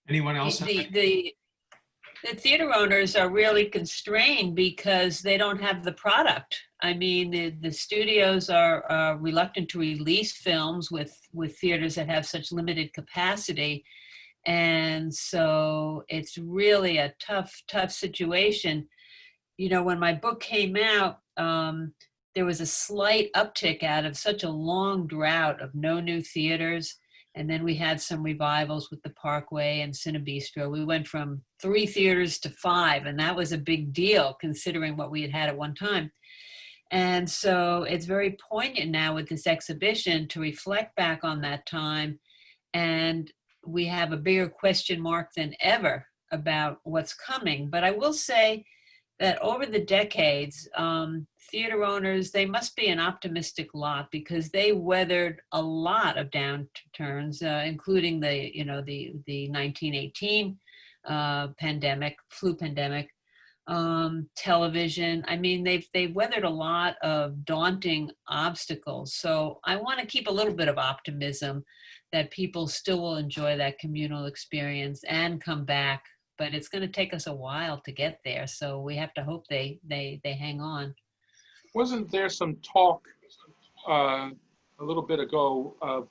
S2: Anyone else?
S3: The theater owners are really constrained because they don't have the product. I mean, the studios are reluctant to release films with theaters that have such limited capacity. And so it's really a tough situation. You know, when my book came out, there was a slight uptick out of such a long drought of no new theaters. And then we had some revivals with the Parkway and Cinebistro. We went from 3 theaters to 5, and that was a big deal considering what we had at one time. And so it's very poignant now with this exhibition to reflect back on that time. And we have a bigger question mark than ever about what's coming. But I will say that over the decades, theater owners, they must be an optimistic lot because they weathered a lot of downturns, including the 1918 pandemic, flu pandemic, television. I mean, they've weathered a lot of daunting obstacles. So I want to keep a little bit of optimism that people still will enjoy that communal experience and come back. But it's going to take us a while to get there. So we have to hope they hang on.
S6: Wasn't there some talk a little bit ago of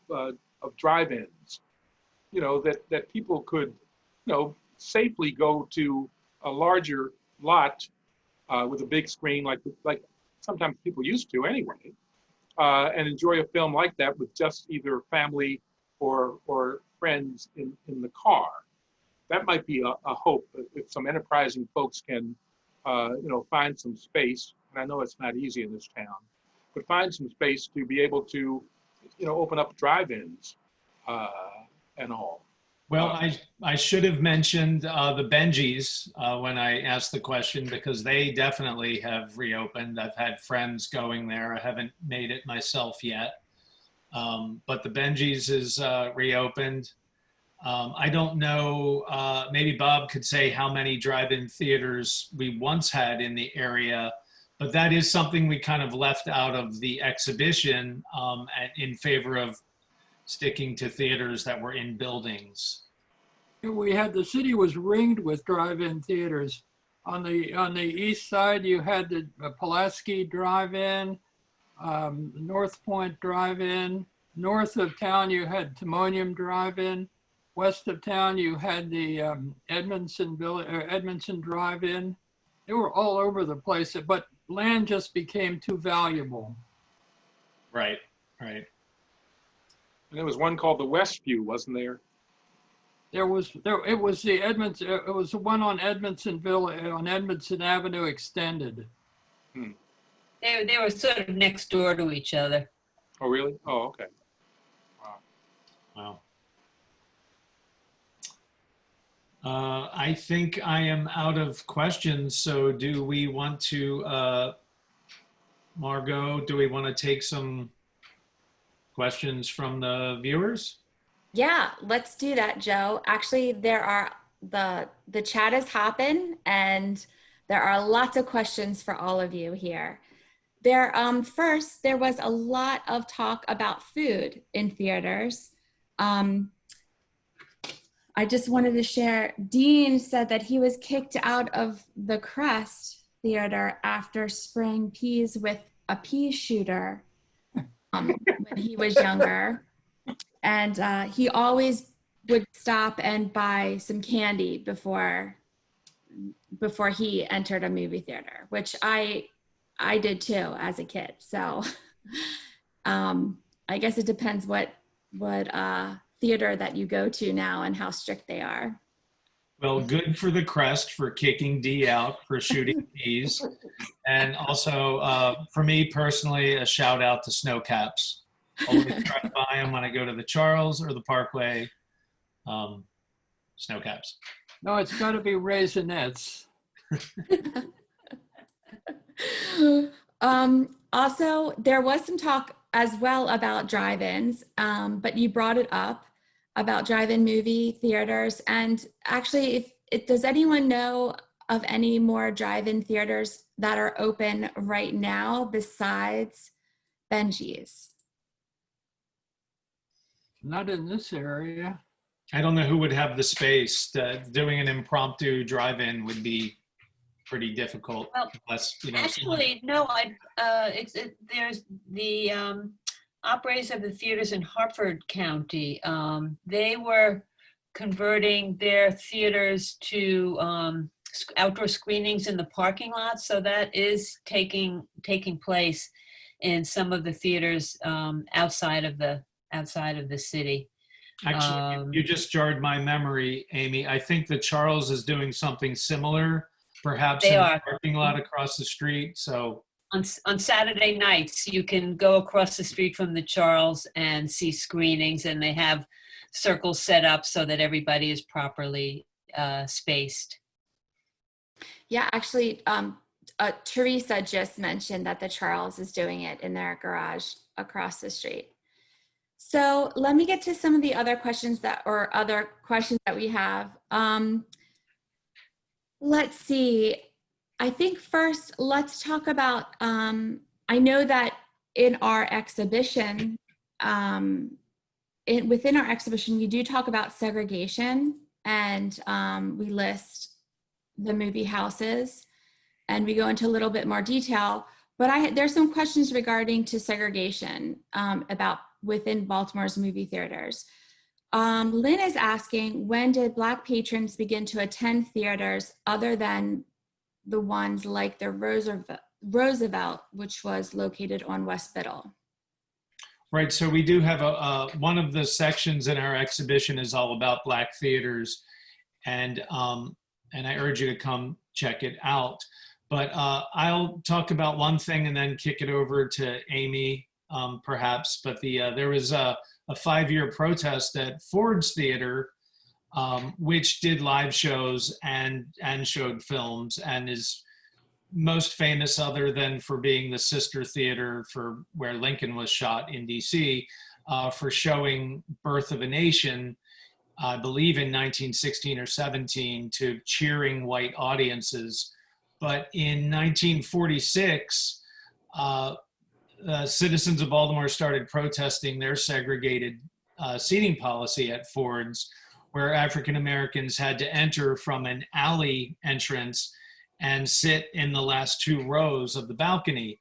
S6: drive-ins? That people could, safely go to a larger lot with a big screen, like sometimes people used to anyway, and enjoy a film like that with just either family or friends in the car. That might be a hope if some enterprising folks can, find some space. And I know it's not easy in this town, but find some space to be able to, open up drive-ins and all.
S2: Well, I should have mentioned the Benjis when I asked the question, because they definitely have reopened. I've had friends going there. I haven't made it myself yet, but the Benjis is reopened. I don't know, maybe Bob could say how many drive-in theaters we once had in the area, but that is something we kind of left out of the exhibition in favor of sticking to theaters that were in buildings.
S4: The city was ringed with drive-in theaters. On the east side, you had the Pulaski Drive-In, North Point Drive-In. North of town, you had Timonium Drive-In. West of town, you had the Edmondson Drive-In. They were all over the place, but land just became too valuable.
S2: Right.
S6: And there was one called the Westview, wasn't there?
S4: It was the one on Edmondson Avenue extended.
S3: They were sort of next door to each other.
S6: Oh, really? Oh, okay.
S2: Wow. I think I am out of questions. So do we want to, Margot, do we want to take some questions from the viewers?
S1: Yeah, let's do that, Joe. Actually, there are the chat is hopping and there are lots of questions for all of you here. First, there was a lot of talk about food in theaters. I just wanted to share, Dean said that he was kicked out of the Crest Theater after spraying peas with a pea shooter when he was younger. And he always would stop and buy some candy before he entered a movie theater, which I did too as a kid. So I guess it depends what theater that you go to now and how strict they are.
S2: Well, good for the Crest for kicking D out for shooting peas. And also for me personally, a shout out to snow caps. Always try to buy them when I go to the Charles or the Parkway. Snow caps.
S4: No, it's got to be Raisinets.
S1: Also, there was some talk as well about drive-ins, but you brought it up about drive-in movie theaters. And actually, does anyone know of any more drive-in theaters that are open right now besides Benji's?
S4: Not in this area.
S2: I don't know who would have the space. Doing an impromptu drive-in would be pretty difficult.
S3: Well,
S2: unless,
S3: actually, no. There's the operators of the theaters in Hartford County. They were converting their theaters to outdoor screenings in the parking lot. So that is taking place in some of the theaters outside of the city.
S2: Actually, you just jarred my memory, Amy. I think the Charles is doing something similar, perhaps in the parking lot across the street. So
S3: on Saturday nights, you can go across the street from the Charles and see screenings, and they have circles set up so that everybody is properly spaced.
S1: Yeah, actually, Teresa just mentioned that the Charles is doing it in their garage across the street. So let me get to some of the other questions that we have. Let's see. I think first, let's talk about, I know that in our exhibition, within our exhibition, we do talk about segregation, and we list the movie houses, and we go into a little bit more detail, but there's some questions regarding to segregation about within Baltimore's movie theaters. Lynn is asking, when did Black patrons begin to attend theaters other than the ones like the Roosevelt, which was located on West Biddle?
S2: Right, so we do have one of the sections in our exhibition is all about Black theaters, and I urge you to come check it out. But I'll talk about one thing and then kick it over to Amy, perhaps. But there was a 5-year protest at Ford's Theater, which did live shows and showed films, and is most famous, other than for being the sister theater for where Lincoln was shot in DC, for showing Birth of a Nation, I believe in 1916 or 17, to cheering white audiences. But in 1946, citizens of Baltimore started protesting their segregated seating policy at Ford's, where African Americans had to enter from an alley entrance and sit in the last 2 rows of the balcony.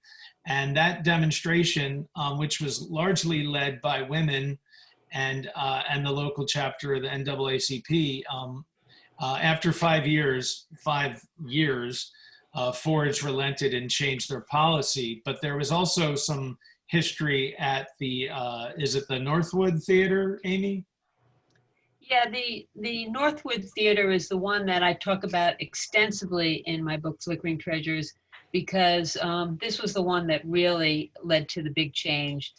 S2: And that demonstration, which was largely led by women and the local chapter of the NAACP, after 5 years, Ford's relented and changed their policy. But there was also some history at the, is it the Northwood Theater, Amy?
S3: Yeah, the Northwood Theater is the one that I talk about extensively in my book, Flickering Treasures, because this was the one that really led to the big change.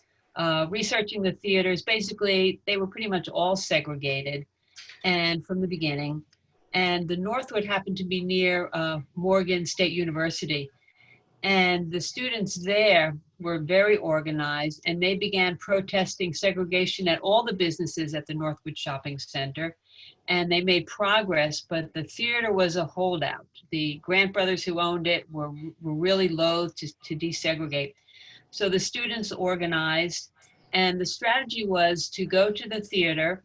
S3: Researching the theaters, basically, they were pretty much all segregated, and from the beginning. And the Northwood happened to be near Morgan State University. And the students there were very organized, and they began protesting segregation at all the businesses at the Northwood Shopping Center. And they made progress, but the theater was a holdout. The Grant brothers who owned it were really loath to desegregate. So the students organized, and the strategy was to go to the theater,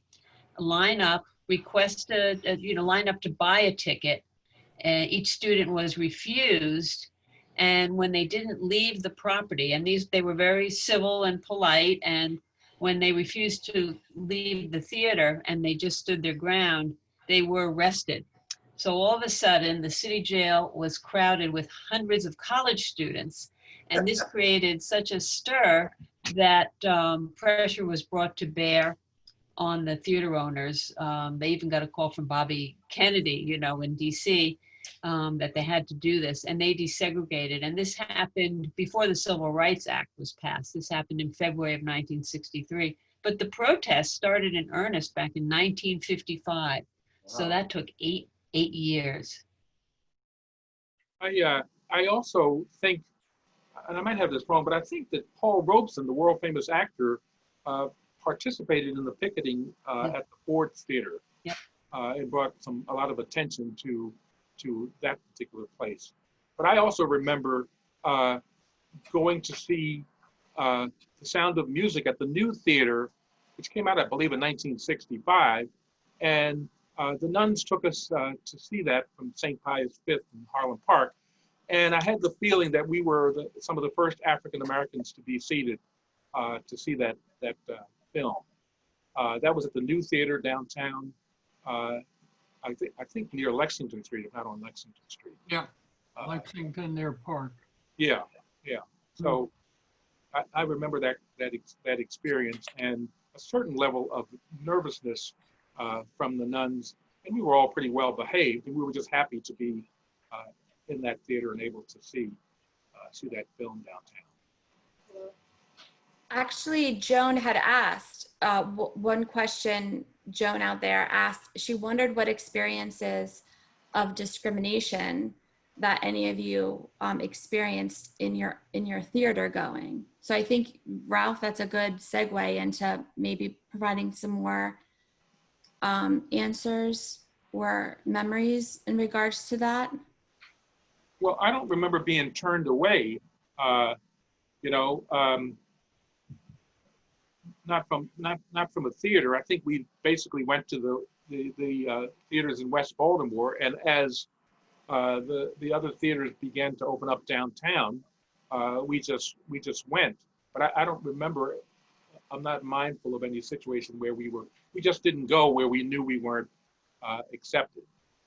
S3: line up, request line up to buy a ticket. Each student was refused. And when they didn't leave the property, and they were very civil and polite, and when they refused to leave the theater and they just stood their ground, they were arrested. So all of a sudden, the city jail was crowded with hundreds of college students. And this created such a stir that pressure was brought to bear on the theater owners. They even got a call from Bobby Kennedy, in DC, that they had to do this, and they desegregated. And this happened before the Civil Rights Act was passed. This happened in February of 1963. But the protests started in earnest back in 1955. Wow. So that took eight years.
S6: I also think, and I might have this wrong, but I think that Paul Robeson, the world famous actor, participated in the picketing at the Ford's Theater.
S3: Yep.
S6: It brought a lot of attention to that particular place. But I also remember going to see The Sound of Music at the New Theater, which came out, I believe, in 1965. And the nuns took us to see that from St. Pius V in Harlem Park. And I had the feeling that we were some of the first African Americans to be seated to see that film. That was at the New Theater downtown. I think near Lexington Street, if not on Lexington Street.
S4: Yeah, Lexington near Park.
S6: Yeah. So I remember that experience, and a certain level of nervousness from the nuns, and we were all pretty well behaved, and we were just happy to be in that theater and able to see that film downtown.
S1: Actually, Joan had asked one question. Joan out there asked, she wondered what experiences of discrimination that any of you experienced in your theater going. So I think, Ralph, that's a good segue into maybe providing some more answers or memories in regards to that.
S6: Well, I don't remember being turned away, you know, not from a theater. I think we basically went to the theaters in West Baltimore, and as the other theaters began to open up downtown, we just went. But I don't remember. I'm not mindful of any situation where we just didn't go where we knew we weren't accepted.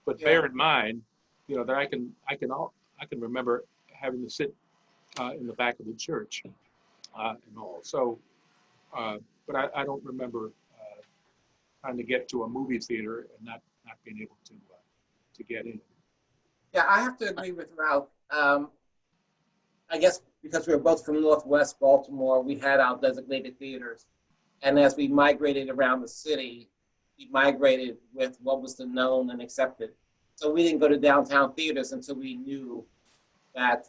S6: But bear in mind, you know, that I can remember having to sit in the back of the church and all. So, but I don't remember trying to get to a movie theater and not being able to get in.
S5: Yeah, I have to agree with Ralph. I guess because we were both from Northwest Baltimore, we had our designated theaters. And as we migrated around the city, we migrated with what was the known and accepted. So we didn't go to downtown theaters until we knew that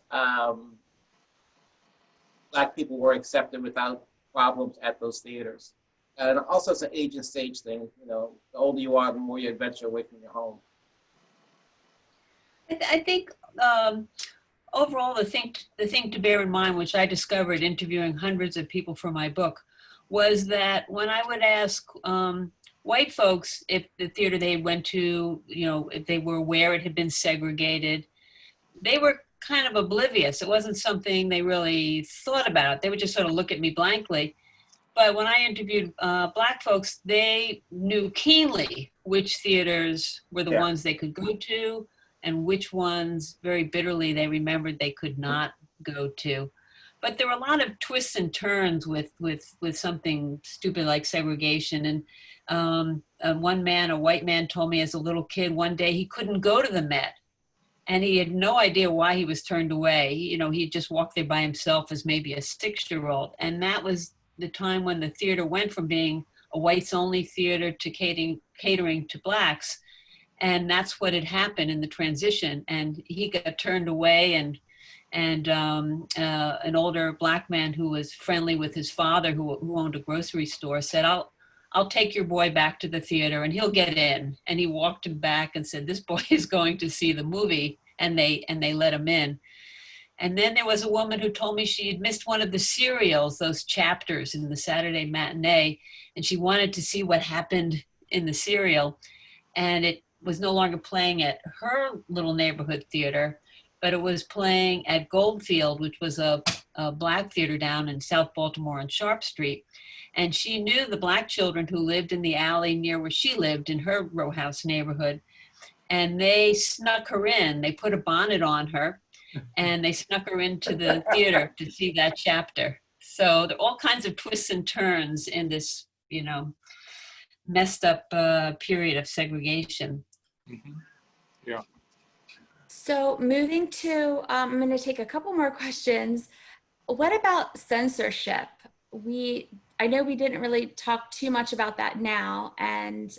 S5: Black people were accepted without problems at those theaters. And also it's an age and stage thing. You know, the older you are, the more you adventure away from your home.
S3: I think overall, the thing to bear in mind, which I discovered interviewing hundreds of people for my book, was that when I would ask white folks if the theater they went to, you know, if they were aware it had been segregated, they were kind of oblivious. It wasn't something they really thought about. They would just sort of look at me blankly. But when I interviewed Black folks, they knew keenly which theaters were the ones they could go to, and which ones very bitterly they remembered they could not go to. But there were a lot of twists and turns with something stupid like segregation. And one man, a white man, told me as a little kid one day he couldn't go to the Met. And he had no idea why he was turned away. You know, he just walked there by himself as maybe a 6-year-old. And that was the time when the theater went from being a whites only theater to catering to Blacks. And that's what had happened in the transition. And he got turned away, and an older Black man who was friendly with his father, who owned a grocery store, said, I'll take your boy back to the theater and he'll get in. And he walked him back and said, this boy is going to see the movie. And they let him in. And then there was a woman who told me she had missed one of the serials, those chapters in the Saturday matinee, and she wanted to see what happened in the serial. And it was no longer playing at her little neighborhood theater, but it was playing at Goldfield, which was a Black theater down in South Baltimore on Sharp Street. And she knew the Black children who lived in the alley near where she lived in her row house neighborhood. And they snuck her in. They put a bonnet on her, and they snuck her into the theater to see that chapter. So there are all kinds of twists and turns in this, you know, messed up period of segregation.
S6: Mm-hmm. Yeah.
S1: So moving to, I'm going to take a couple more questions. What about censorship? I know we didn't really talk too much about that now. And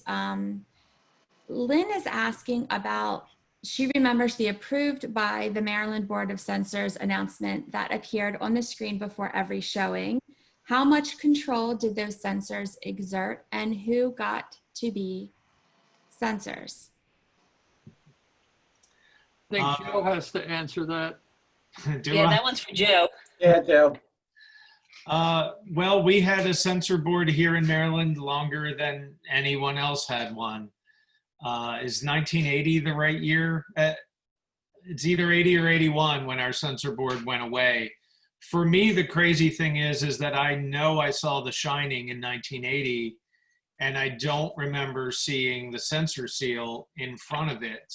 S1: Lynn is asking about, she remembers the approved by the Maryland Board of Censors announcement that appeared on the screen before every showing. How much control did those censors exert, and who got to be censors?
S4: I think Joe has to answer that.
S3: That one's for Joe.
S5: Yeah, Joe.
S2: Well, we had a censor board here in Maryland longer than anyone else had one. Is 1980 the right year? It's either 80 or 81 when our censor board went away. For me, the crazy thing is that I know I saw The Shining in 1980, and I don't remember seeing the censor seal in front of it.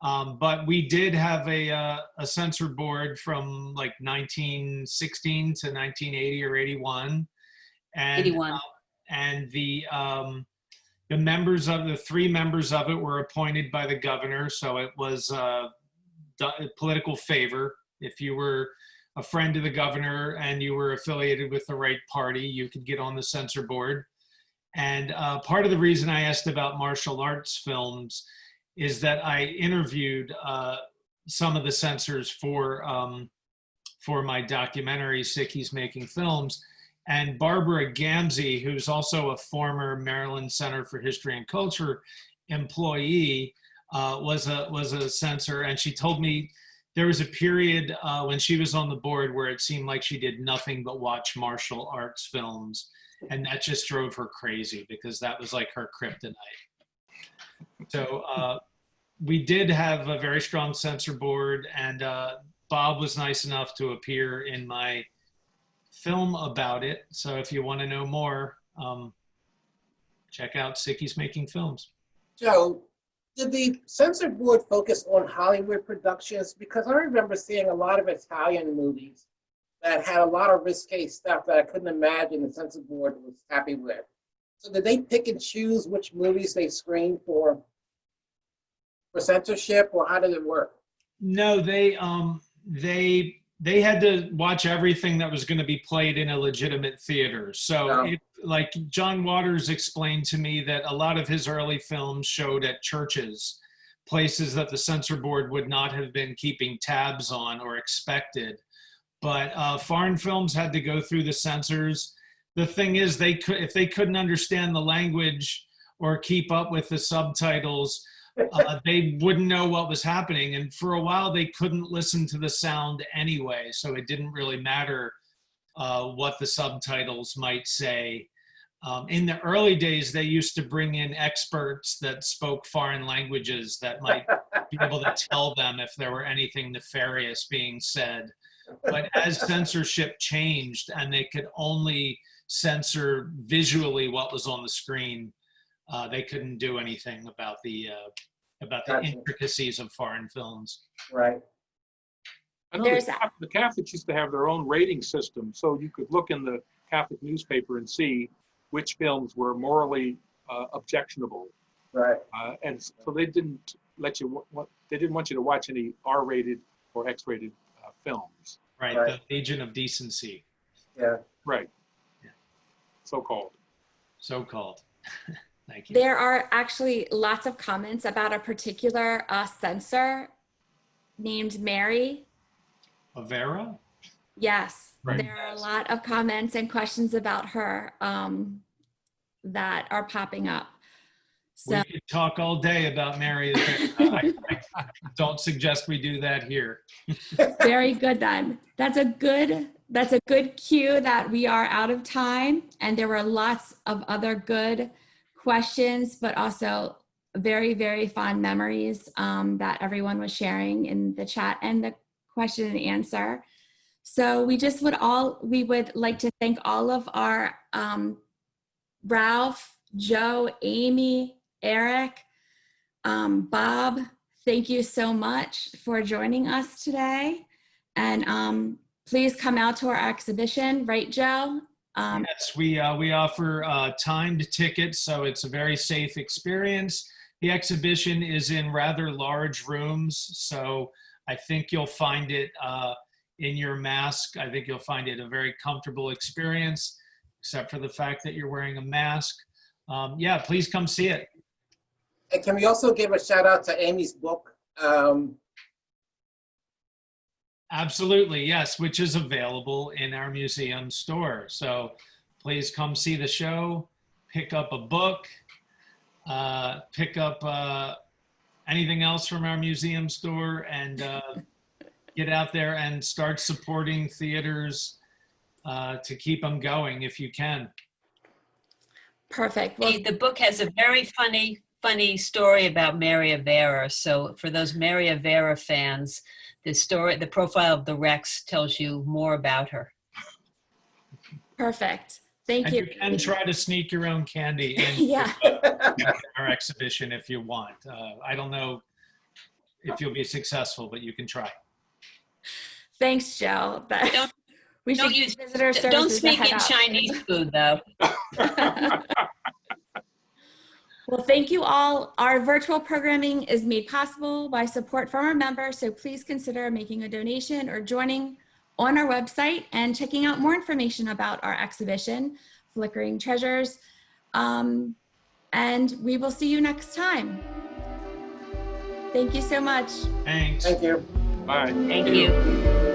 S2: But we did have a censor board from like 1916 to 1980 or 81. And,
S3: 81.
S2: And the members of the 3 members of it were appointed by the governor. So it was political favor. If you were a friend of the governor and you were affiliated with the right party, you could get on the censor board. And part of the reason I asked about martial arts films is that I interviewed some of the censors for my documentary, Sicky's Making Films. And Barbara Gamzee, who's also a former Maryland Center for History and Culture employee, was a censor. And she told me there was a period when she was on the board where it seemed like she did nothing but watch martial arts films. And that just drove her crazy because that was like her kryptonite. So we did have a very strong censor board, and Bob was nice enough to appear in my film about it. So if you want to know more, check out Sicky's Making Films.
S5: Joe, did the censor board focus on Hollywood productions? Because I remember seeing a lot of Italian movies that had a lot of risque stuff that I couldn't imagine the censor board was happy with. So did they pick and choose which movies they screened for censorship, or how did it work?
S2: No, they had to watch everything that was going to be played in a legitimate theater. So like John Waters explained to me that a lot of his early films showed at churches, places that the censor board would not have been keeping tabs on or expected. But foreign films had to go through the censors. The thing is, if they couldn't understand the language or keep up with the subtitles, they wouldn't know what was happening. And for a while, they couldn't listen to the sound anyway. So it didn't really matter what the subtitles might say. In the early days, they used to bring in experts that spoke foreign languages that might be able to tell them if there were anything nefarious being said. But as censorship changed and they could only censor visually what was on the screen, they couldn't do anything about the intricacies of foreign films.
S5: Right.
S6: I know the Catholics used to have their own rating system, so you could look in the Catholic newspaper and see which films were morally objectionable.
S5: Right.
S6: And so they didn't let you. They didn't want you to watch any R-rated or X-rated films.
S2: Right. The Legion of Decency.
S5: Yeah.
S6: Right. Yeah. So-called.
S2: So-called. Thank you.
S1: There are actually lots of comments about a particular censor named Mary.
S2: Avera?
S1: Yes,
S2: Right.
S1: there are a lot of comments and questions about her that are popping up. So,
S2: we could talk all day about Mary Avera. I don't suggest we do that here.
S1: very good then. That's a good cue that we are out of time, and there were lots of other good questions, but also very, very fond memories that everyone was sharing in the chat and the question and answer. So we would like to thank all of our Ralph, Joe, Amy, Eric, Bob, thank you so much for joining us today. And please come out to our exhibition, right, Joe?
S2: Yes, we offer timed tickets, so it's a very safe experience. The exhibition is in rather large rooms, so I think you'll find it in your mask. I think you'll find it a very comfortable experience, except for the fact that you're wearing a mask. Yeah, please come see it.
S5: And can we also give a shout out to Amy's book?
S2: Absolutely, yes, which is available in our museum store. So please come see the show, pick up a book, pick up anything else from our museum store, and get out there and start supporting theaters to keep them going if you can.
S1: Perfect. Well,
S3: The book has a very funny story about Mary Avera. So for those Mary Avera fans, the profile of the Rex tells you more about her.
S1: perfect. Thank
S2: And
S1: you.
S2: you can try to sneak your own candy in
S1: Yeah.
S2: our exhibition if you want. I don't know if you'll be successful, but you can try.
S1: Thanks, Joe. We should use visitor services.
S3: Don't sneak
S1: to head
S3: in
S1: out.
S3: Chinese food, though.
S1: Well, thank you all. Our virtual programming is made possible by support from our members, so please consider making a donation or joining on our website and checking out more information about our exhibition, Flickering Treasures. And we will see you next time. Thank you so much.
S2: Thanks.
S5: Thank you.
S6: Bye.
S3: Thank you.